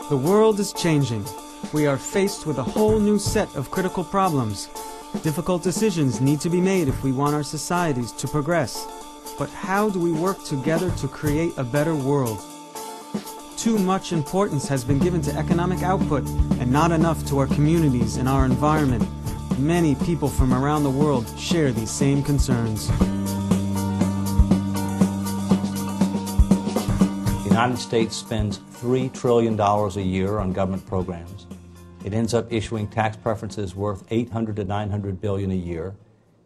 The world is changing. We are faced with a whole new set of critical problems. Difficult decisions need to be made if we want our societies to progress. But how do we work together to create a better world? Too much importance has been given to economic output and not enough to our communities and our environment. Many people from around the world share these same concerns. The United States spends $3 trillion a year on government programs. It ends up issuing tax preferences worth $800 to $900 billion a year,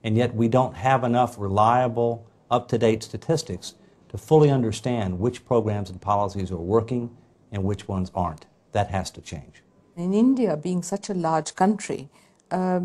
and yet we don't have enough reliable, up-to-date statistics to fully understand which programs and policies are working and which ones aren't. That has to change. In India, being such a large country,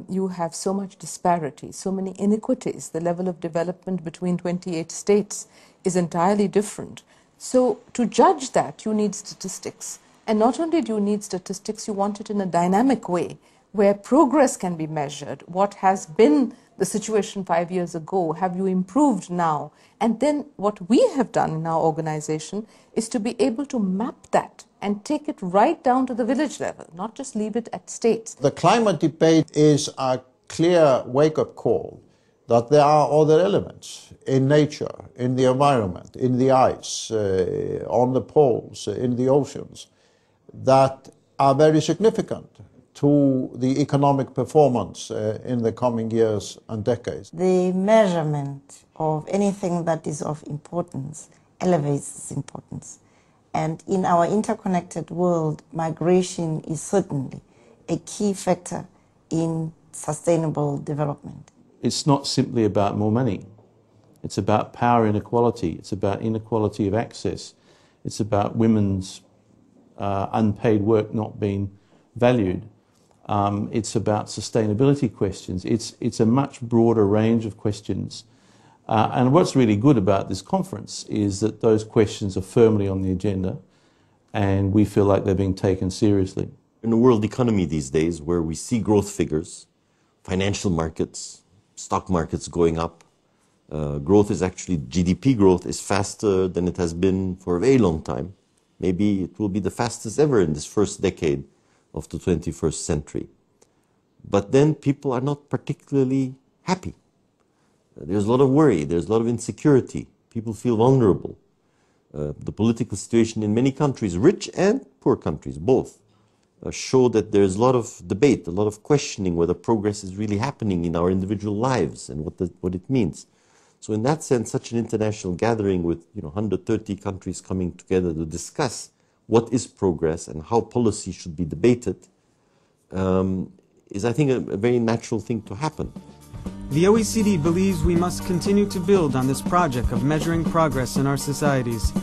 you have so much disparity, so many inequities. The level of development between 28 states is entirely different. So to judge that, you need statistics. And not only do you need statistics, you want it in a dynamic way, where progress can be measured. What has been the situation 5 years ago? Have you improved now? And then what we have done in our organization is to be able to map that and take it right down to the village level, not just leave it at states. The climate debate is a clear wake-up call that there are other elements in nature, in the environment, in the ice, on the poles, in the oceans, that are very significant to the economic performance in the coming years and decades. The measurement of anything that is of importance elevates its importance. And in our interconnected world, migration is certainly a key factor in sustainable development. It's not simply about more money. It's about power inequality. It's about inequality of access. It's about women's unpaid work not being valued. It's about sustainability questions. It's a much broader range of questions. And what's really good about this conference is that those questions are firmly on the agenda and we feel like they're being taken seriously. In the world economy these days, where we see growth figures, financial markets, stock markets going up, growth is actually, GDP growth is faster than it has been for a very long time. Maybe it will be the fastest ever in this first decade of the 21st century. But then people are not particularly happy. There's a lot of worry, there's a lot of insecurity. People feel vulnerable. The political situation in many countries, rich and poor countries, both, show that there's a lot of debate, a lot of questioning whether progress is really happening in our individual lives and what it means. So in that sense, such an international gathering with 130 countries coming together to discuss what is progress and how policy should be debated is, I think, a very natural thing to happen. The OECD believes we must continue to build on this project of measuring progress in our societies.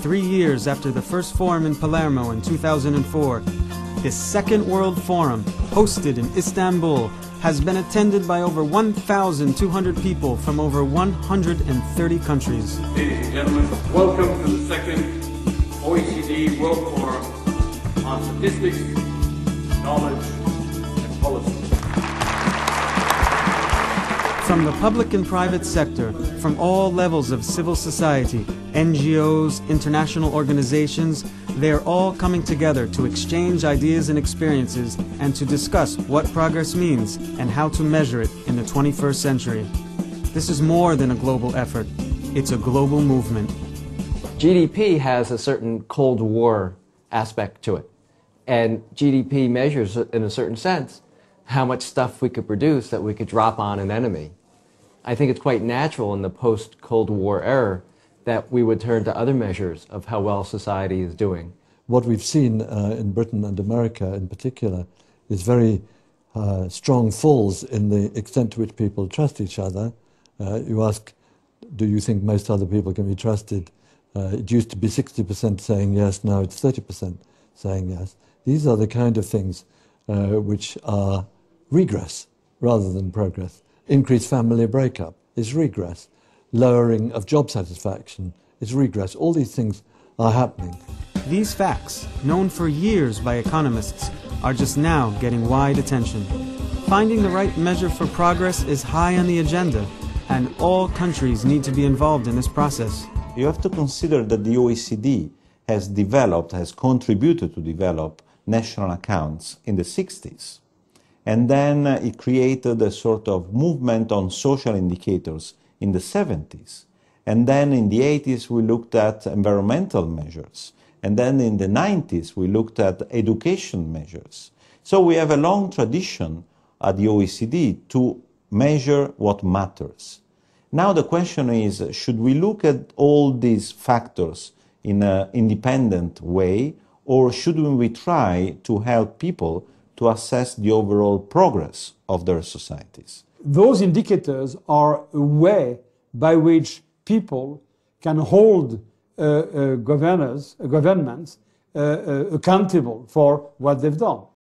3 years after the first forum in Palermo in 2004, this second World Forum, hosted in Istanbul, has been attended by over 1,200 people from over 130 countries. Ladies and gentlemen, welcome to the second OECD World Forum on Statistics, Knowledge, and Policy. From the public and private sector, from all levels of civil society, NGOs, international organizations, they are all coming together to exchange ideas and experiences and to discuss what progress means and how to measure it in the 21st century. This is more than a global effort. It's a global movement. GDP has a certain Cold War aspect to it. And GDP measures, in a certain sense, how much stuff we could produce that we could drop on an enemy. I think it's quite natural in the post-Cold War era that we would turn to other measures of how well society is doing. What we've seen in Britain and America in particular is very strong falls in the extent to which people trust each other. You ask, do you think most other people can be trusted? It used to be 60% saying yes, now it's 30% saying yes. These are the kind of things which are regress rather than progress. Increased family breakup is regress. Lowering of job satisfaction is regress. All these things are happening. These facts, known for years by economists, are just now getting wide attention. Finding the right measure for progress is high on the agenda, and all countries need to be involved in this process. You have to consider that the OECD has developed, has contributed to develop national accounts in the 60s. And then it created a sort of movement on social indicators in the 70s. And then in the 80s, we looked at environmental measures. And then in the 90s, we looked at education measures. So we have a long tradition at the OECD to measure what matters. Now the question is, should we look at all these factors in an independent way, or should we try to help people to assess the overall progress of their societies? Those indicators are a way by which people can hold governments accountable for what they've done.